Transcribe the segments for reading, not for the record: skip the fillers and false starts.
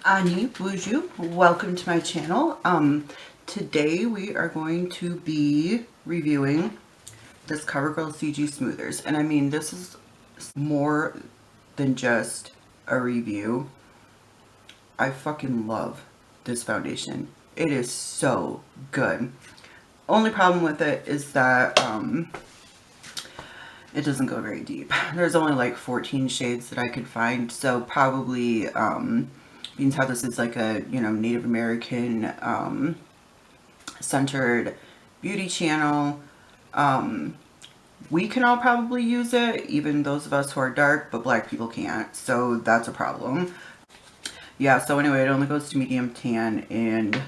Ani, bonjour, welcome to my channel. Today we are going to be reviewing this Covergirl CG Smoothers. And I mean, this is more than just a review. I fucking love this foundation. It is so good. Only problem with it is that it doesn't go very deep. There's only like 14 shades that I could find, so probably being how this is like a, you know, Native American centered beauty channel, we can all probably use it, even those of us who are dark, but black people can't, so that's a problem. Yeah, so anyway, it only goes to medium tan, and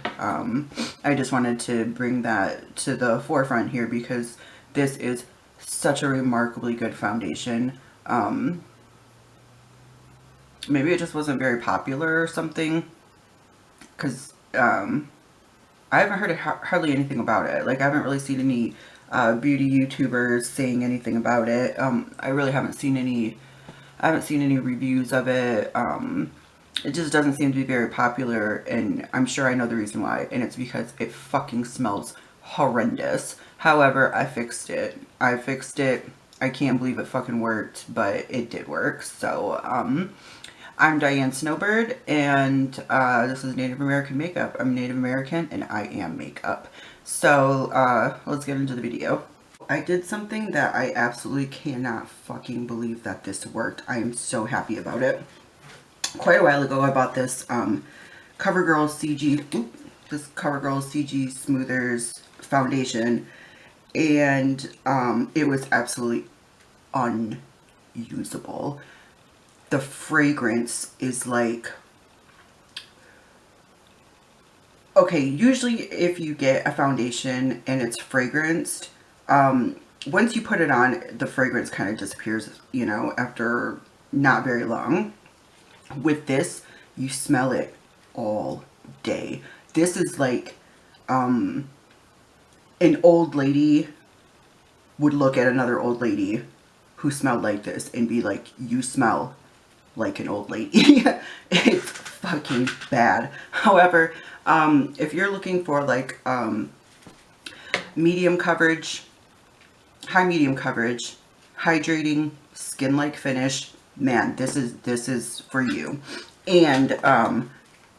I just wanted to bring that to the forefront here because this is such a remarkably good foundation. Maybe it just wasn't very popular or something, because I haven't heard hardly anything about it. Like, I haven't really seen any beauty YouTubers saying anything about it. I really haven't seen any reviews of it. It just doesn't seem to be very popular, and I'm sure I know the reason why, and it's because it fucking smells horrendous. However, I fixed it. I can't believe it fucking worked, but it did work. So, I'm Diane Snowbird, and this is Native American Makeup. I'm Native American, and I am makeup. So, let's get into the video. I did something that I absolutely cannot fucking believe that this worked. I am so happy about it. Quite a while ago, I bought this Covergirl CG Smoothers foundation, and it was absolutely unusable. The fragrance is like, okay, usually if you get a foundation and it's fragranced, once you put it on, the fragrance kind of disappears, you know, after not very long. With this, you smell it all day. This is like, an old lady would look at another old lady who smelled like this and be like, you smell like an old lady. It's fucking bad. However, if you're looking for like, medium coverage, high medium coverage, hydrating, skin-like finish, man, this is for you. And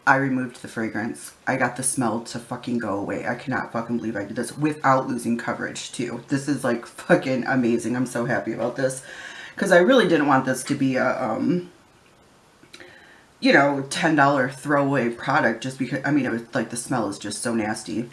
I removed the fragrance. I got the smell to fucking go away. I cannot fucking believe I did this without losing coverage too. This is like fucking amazing. I'm so happy about this because I really didn't want this to be a you know, $10 throwaway product just because, I mean, it was like, the smell is just so nasty.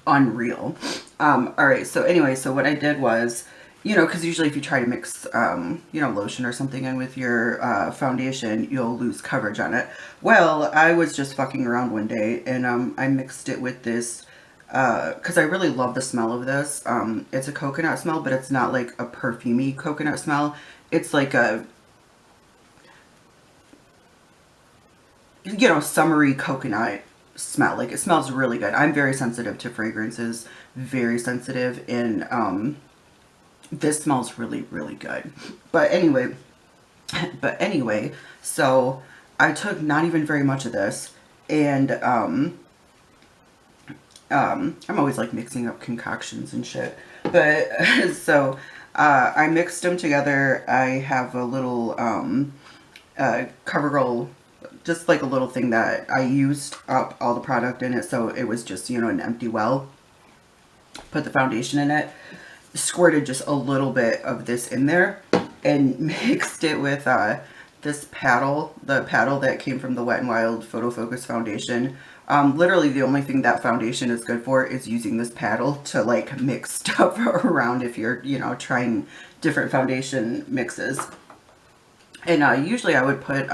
Unreal. Alright, so anyway, so what I did was, you know, because usually if you try to mix, you know, lotion or something in with your foundation, you'll lose coverage on it. Well, I was just fucking around one day, and I mixed it with this, because I really love the smell of this. It's a coconut smell, but it's not like a perfumey coconut smell. It's like a, you know, summery coconut smell. Like, it smells really good. I'm very sensitive to fragrances, very sensitive, and this smells really, really good. But anyway, so I took not even very much of this, and I'm always like mixing up concoctions and shit. But so I mixed them together. I have a little Covergirl, just like a little thing that I used up all the product in it, so it was just, you know, an empty well. Put the foundation in it, squirted just a little bit of this in there, and mixed it with this paddle, the paddle that came from the Wet n Wild Photo Focus foundation. Literally the only thing that foundation is good for is using this paddle to like mix stuff around if you're, you know, trying different foundation mixes. And usually I would put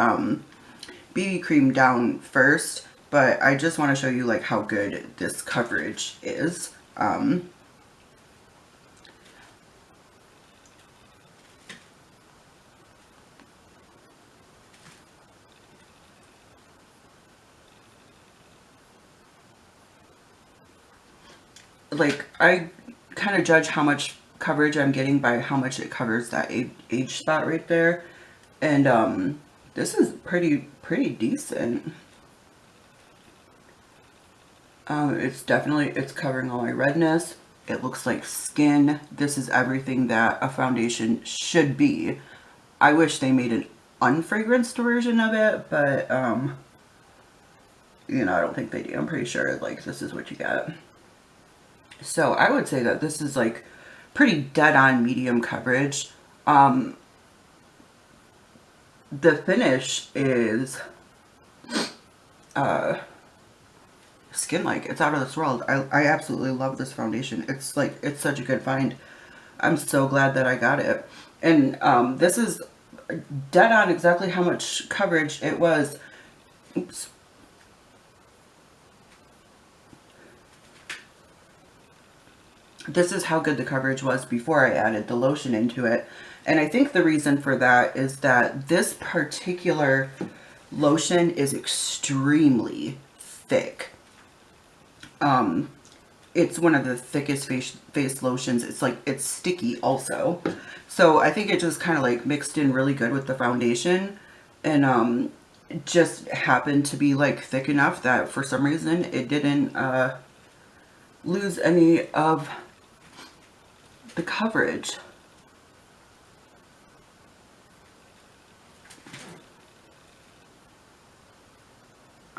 BB cream down first, but I just want to show you like how good this coverage is. Like, I kind of judge how much coverage I'm getting by how much it covers that age spot right there. And This is pretty decent. It's covering all my redness. It looks like skin. This is everything that a foundation should be. I wish they made an unfragranced version of it, but, you know, I don't think they do. I'm pretty sure, like, this is what you get. So I would say that this is, like, pretty dead-on medium coverage. The finish is, skin-like. It's out of this world. I absolutely love this foundation. It's, like, it's such a good find. I'm so glad that I got it. And, this is dead on exactly how much coverage it was. Oops. This is how good the coverage was before I added the lotion into it. And I think the reason for that is that this particular lotion is extremely thick. It's one of the thickest face lotions. It's like, it's sticky also. So I think it just kind of like mixed in really good with the foundation. And it just happened to be like thick enough that for some reason it didn't lose any of the coverage.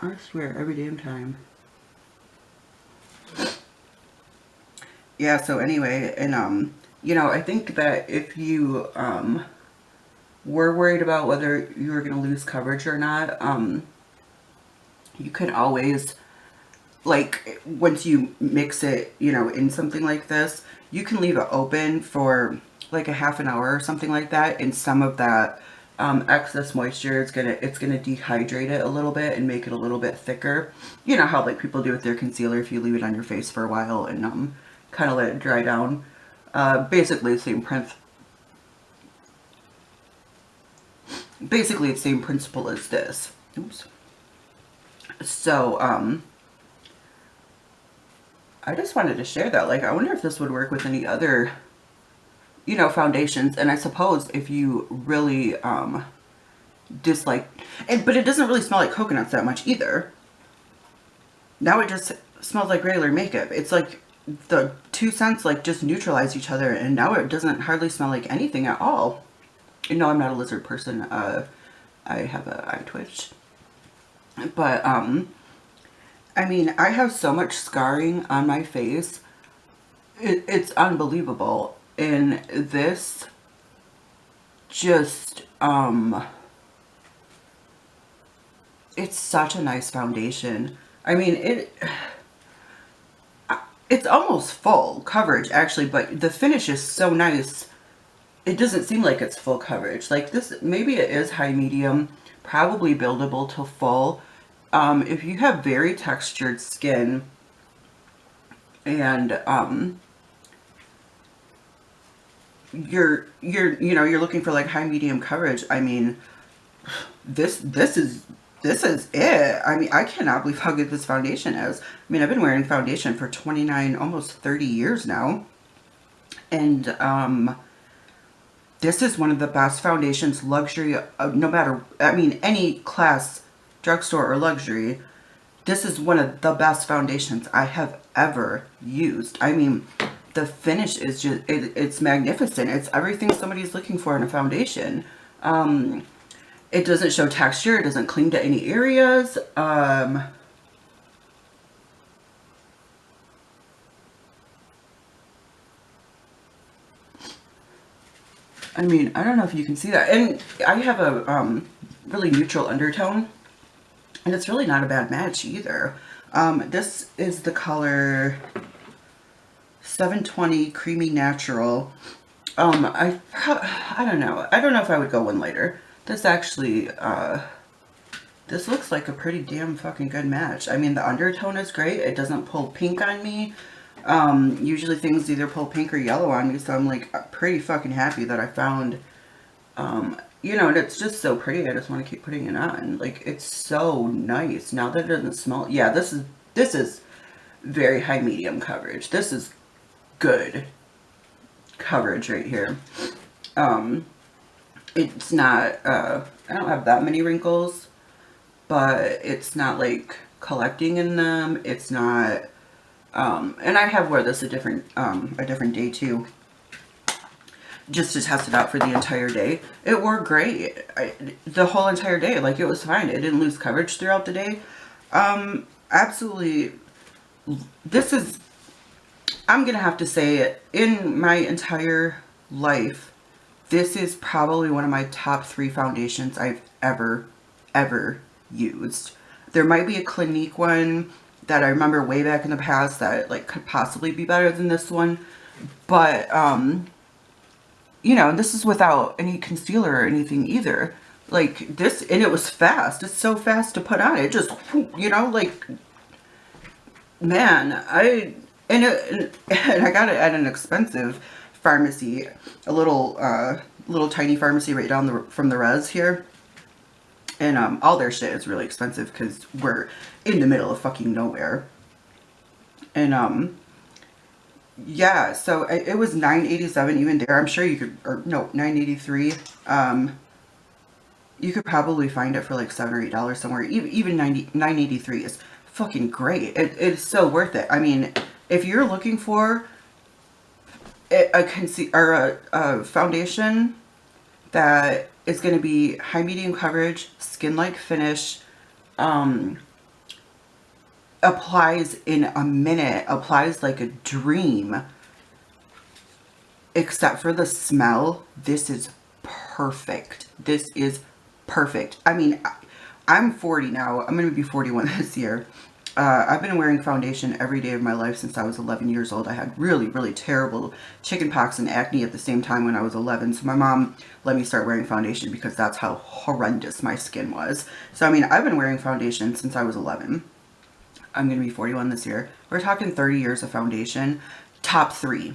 I swear, every damn time. Yeah, so anyway, and you know, I think that if you were worried about whether you were going to lose coverage or not, you can always, like, once you mix it, you know, in something like this, you can leave it open for like a half an hour or something like that, and some of that excess moisture it's gonna dehydrate it a little bit and make it a little bit thicker. You know how like people do with their concealer, if you leave it on your face for a while and kind of let it dry down. Basically the same principle as this. Oops. So I just wanted to share that. Like, I wonder if this would work with any other, you know, foundations. And I suppose if you really dislike it, but it doesn't really smell like coconuts that much either. Now it just smells like regular makeup. It's like the two scents like just neutralize each other, and now it doesn't hardly smell like anything at all. You know, I'm not a lizard person. I have an eye twitch. But I mean, I have so much scarring on my face. It's unbelievable. And this just, it's such a nice foundation. I mean, it's almost full coverage actually, but the finish is so nice. It doesn't seem like it's full coverage. Like this, maybe it is high medium, probably buildable to full. If you have very textured skin and you're looking for like high medium coverage, I mean, this is it. I mean, I cannot believe how good this foundation is. I mean, I've been wearing foundation for 29, almost 30 years now. And this is one of the best foundations, luxury, no matter, I mean, any class, drugstore or luxury. This is one of the best foundations I have ever used. I mean, the finish is just, it's magnificent. It's everything somebody's looking for in a foundation. It doesn't show texture. It doesn't cling to any areas. I mean, I don't know if you can see that. And I have a really neutral undertone. And it's really not a bad match either. This is the color 720 Creamy Natural. I don't know. I don't know if I would go one lighter. This actually, this looks like a pretty damn fucking good match. I mean, the undertone is great. It doesn't pull pink on me. Usually things either pull pink or yellow on me, so I'm like pretty fucking happy that I found, you know, and it's just so pretty. I just want to keep putting it on. Like, it's so nice. Now that it doesn't smell, yeah, this is very high medium coverage. This is good coverage right here. It's not, I don't have that many wrinkles, but it's not like collecting in them. It's not, and I have wore this a different day too, just to test it out for the entire day. It wore great. The whole entire day, like it was fine. It didn't lose coverage throughout the day. Absolutely. This is, I'm gonna have to say, in my entire life, this is probably one of my top 3 foundations I've ever used. There might be a Clinique one that I remember way back in the past that like could possibly be better than this one, but you know, this is without any concealer or anything either. Like this, and it was fast. It's so fast to put on. It just, you know, like, man, and I got it at an expensive pharmacy, a little tiny pharmacy right down from the res here. And all their shit is really expensive because we're in the middle of fucking nowhere. And yeah, so it was $9.87 even there. I'm sure you could, or no, $9.83. You could probably find it for like $7 or $8 somewhere. Even $9.83 is fucking great. It's so worth it. I mean, if you're looking for a foundation that is going to be high medium coverage, skin-like finish, applies in a minute, applies like a dream, except for the smell, this is perfect. This is perfect. I mean, I'm 40 now. I'm going to be 41 this year. I've been wearing foundation every day of my life since I was 11 years old. I had really terrible chickenpox and acne at the same time when I was 11. So my mom let me start wearing foundation because that's how horrendous my skin was. So, I mean, I've been wearing foundation since I was 11. I'm going to be 41 this year. We're talking 30 years of foundation. Top 3.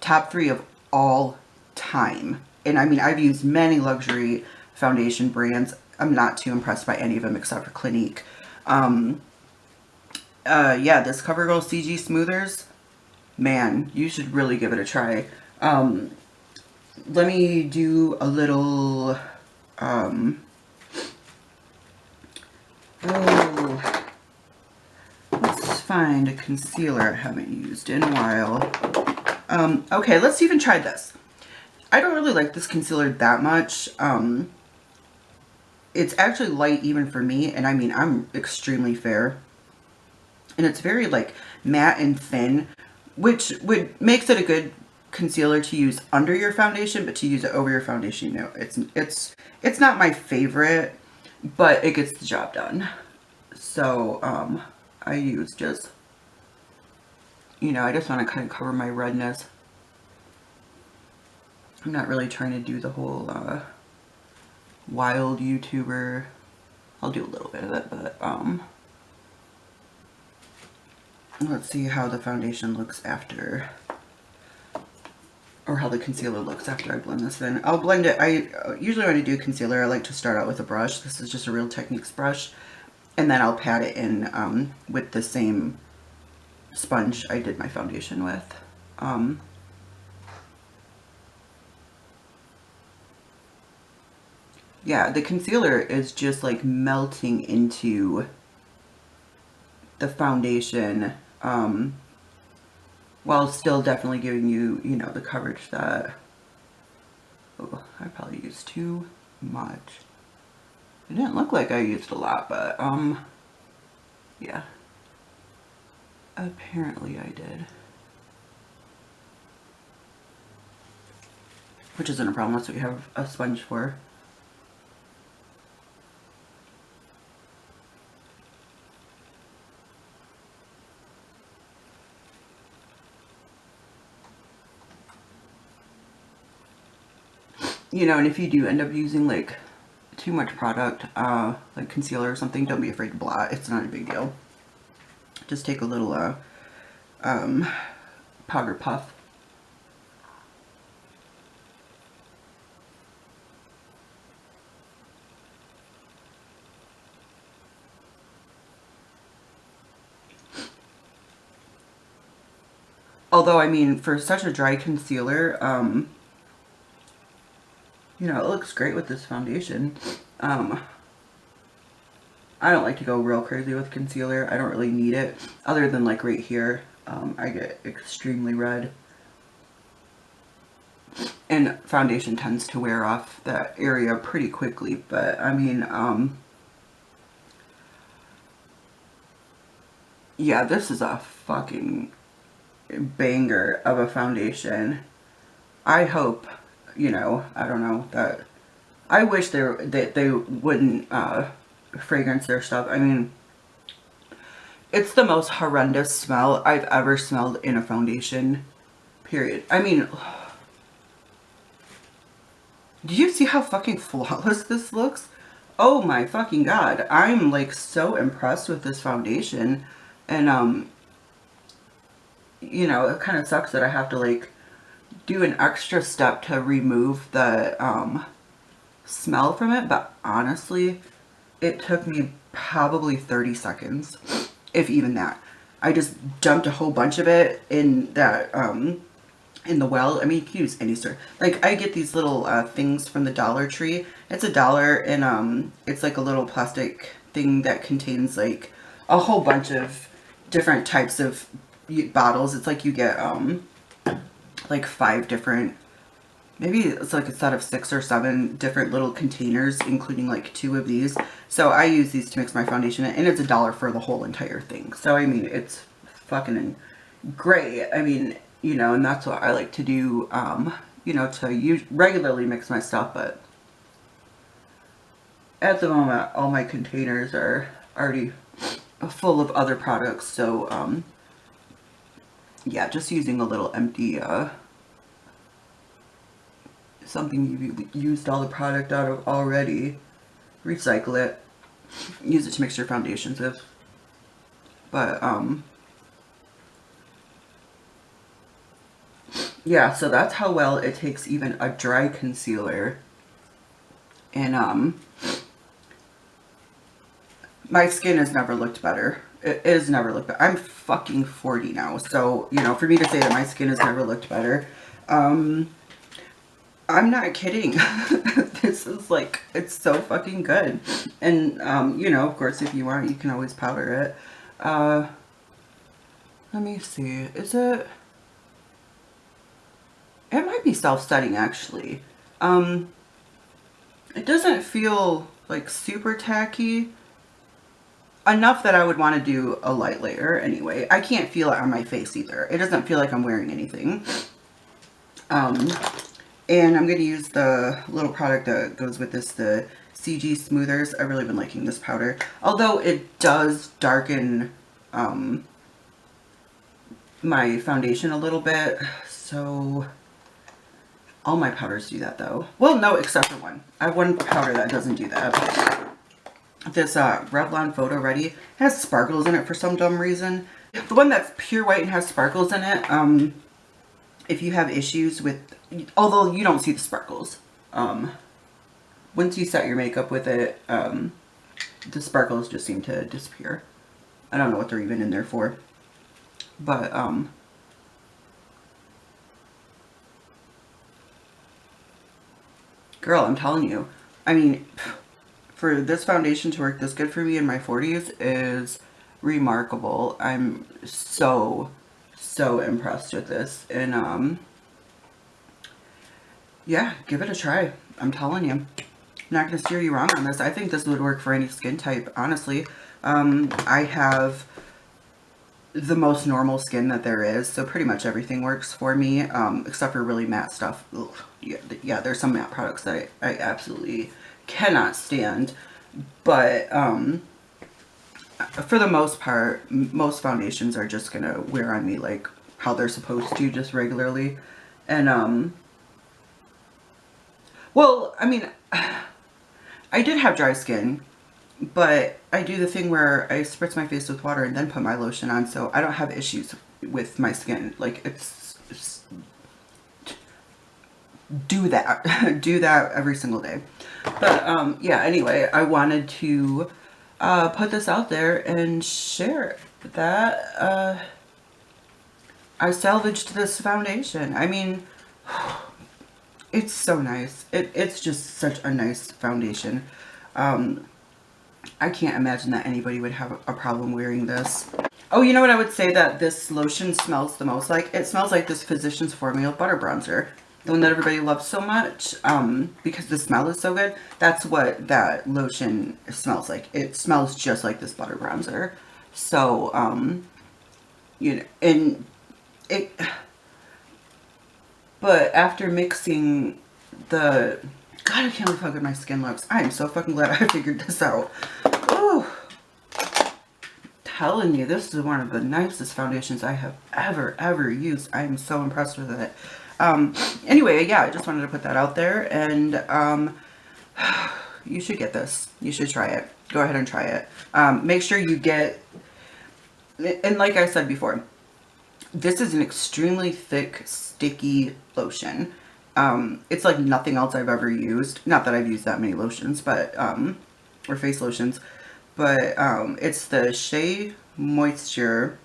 Top 3 of all time. And I mean, I've used many luxury foundation brands. I'm not too impressed by any of them except for Clinique. Yeah, this CoverGirl CG Smoothers, man, you should really give it a try. Let me do a little, let's find a concealer I haven't used in a while. Okay, let's even try this. I don't really like this concealer that much. It's actually light even for me, and I mean, I'm extremely fair. And it's very like matte and thin, which makes it a good concealer to use under your foundation, but to use it over your foundation, you know, it's not my favorite, but it gets the job done. So I use just, you know, I just want to kind of cover my redness. I'm not really trying to do the whole wild YouTuber. I'll do a little bit of it, but let's see how the foundation looks after, or how the concealer looks after I blend this in. I'll blend it. I usually when I do concealer, I like to start out with a brush. This is just a Real Techniques brush, and then I'll pat it in with the same sponge I did my foundation with. Yeah, the concealer is just like melting into the foundation, while still definitely giving you, you know, the coverage that, oh, I probably used too much. It didn't look like I used a lot, but, yeah. Apparently I did. Which isn't a problem, that's what you have a sponge for. You know, and if you do end up using like too much product, like concealer or something, don't be afraid to blot. It's not a big deal. Just take a little powder puff. Although, I mean, for such a dry concealer, you know, it looks great with this foundation. I don't like to go real crazy with concealer. I don't really need it, other than like right here. I get extremely red. And foundation tends to wear off that area pretty quickly. But, I mean, yeah, this is a fucking banger of a foundation. I hope, you know, I don't know, that I wish that they wouldn't fragrance their stuff. I mean, it's the most horrendous smell I've ever smelled in a foundation, period. I mean, do you see how fucking flawless this looks? Oh my fucking god. I'm like so impressed with this foundation. And you know, it kind of sucks that I have to like do an extra step to remove the smell from it, but honestly, it took me probably 30 seconds, if even that. I just dumped a whole bunch of it in that in the well. I mean, you can use any store. Like, I get these little things from the Dollar Tree. It's $1, and it's like a little plastic thing that contains like a whole bunch of different types of bottles. It's like you get like 5 different, maybe it's like a set of 6 or 7 different little containers, including like 2 of these. So I use these to mix my foundation in, and it's $1 for the whole entire thing. So I mean, it's fucking great. I mean, you know, and that's what I like to do, you know, to regularly mix my stuff. But at the moment, all my containers are already full of other products. So yeah, just using a little empty something you've used all the product out of already, recycle it, use it to mix your foundations with. But yeah, so that's how well it takes even a dry concealer. And my skin has never looked better. It has never looked better. I'm fucking 40 now, so, you know, for me to say that my skin has never looked better, I'm not kidding. This is like, it's so fucking good. And, you know, of course, if you want, you can always powder it. Let me see. Is it? It might be self-setting, actually. It doesn't feel like super tacky. Enough that I would want to do a light layer anyway. I can't feel it on my face either. It doesn't feel like I'm wearing anything. And I'm going to use the little product that goes with this, the CG Smoothers. I've really been liking this powder. Although it does darken my foundation a little bit. So all my powders do that though. Well, no, except for one. I have one powder that doesn't do that. This Revlon Photoready has sparkles in it for some dumb reason. The one that's pure white and has sparkles in it, if you have issues with, although you don't see the sparkles, once you set your makeup with it, the sparkles just seem to disappear. I don't know what they're even in there for. But, girl, I'm telling you, I mean, for this foundation to work this good for me in my 40s is remarkable. I'm so impressed with this. And, yeah, give it a try. I'm telling you. I'm not going to steer you wrong on this. I think this would work for any skin type, honestly. I have the most normal skin that there is, so pretty much everything works for me, except for really matte stuff. Ugh. Yeah, there's some matte products that I absolutely cannot stand, but for the most part, most foundations are just gonna wear on me like how they're supposed to, just regularly. And well, I mean, I did have dry skin, but I do the thing where I spritz my face with water and then put my lotion on, so I don't have issues with my skin. Like, it's do that. Do that every single day. But, yeah, anyway, I wanted to put this out there and share that I salvaged this foundation. I mean, it's so nice. It's just such a nice foundation. I can't imagine that anybody would have a problem wearing this. Oh, you know what I would say that this lotion smells the most like? It smells like this Physicians Formula Butter Bronzer. The one that everybody loves so much, because the smell is so good. That's what that lotion smells like. It smells just like this butter bronzer. So, you know, and it, but after mixing the, God, I can't believe how good my skin looks. I am so fucking glad I figured this out. Oh, telling you, this is one of the nicest foundations I have ever used. I am so impressed with it. Anyway, yeah, I just wanted to put that out there, and you should get this. You should try it. Go ahead and try it. Make sure you get, and like I said before, this is an extremely thick, sticky lotion. It's like nothing else I've ever used. Not that I've used that many lotions, but, or face lotions, but it's the Shea Moisture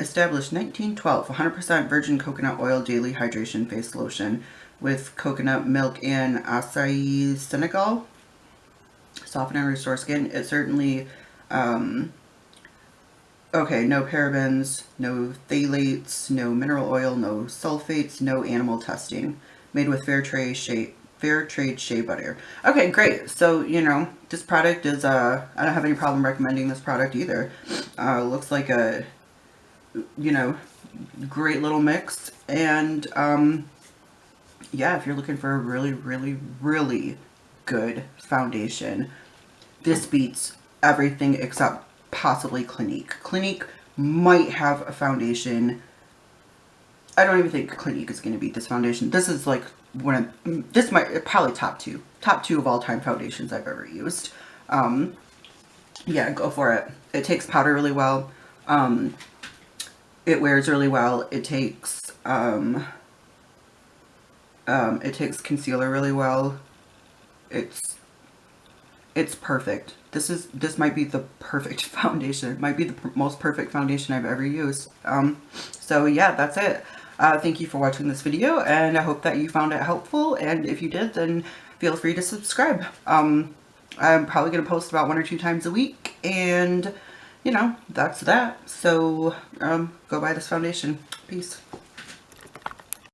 Established 1912, 100% virgin coconut oil daily hydration face lotion with coconut milk and acai Senegal. Soften and restore skin. It certainly, okay, no parabens, no phthalates, no mineral oil, no sulfates, no animal testing. Made with fair trade shea butter. Okay, great. So, you know, this product is, I don't have any problem recommending this product either. Looks like a, you know, great little mix. And yeah, if you're looking for a really good foundation, this beats everything except possibly Clinique. Clinique might have a foundation. I don't even think Clinique is going to beat this foundation. This is like one of, this might probably top two of all time foundations I've ever used. Yeah, go for it. It takes powder really well. It wears really well. It takes concealer really well. It's perfect. This might be the perfect foundation. It might be the most perfect foundation I've ever used. So yeah, that's it. Thank you for watching this video, and I hope that you found it helpful. And if you did, then feel free to subscribe. I'm probably going to post about 1 or 2 times a week, and you know, that's that. So go buy this foundation. Peace.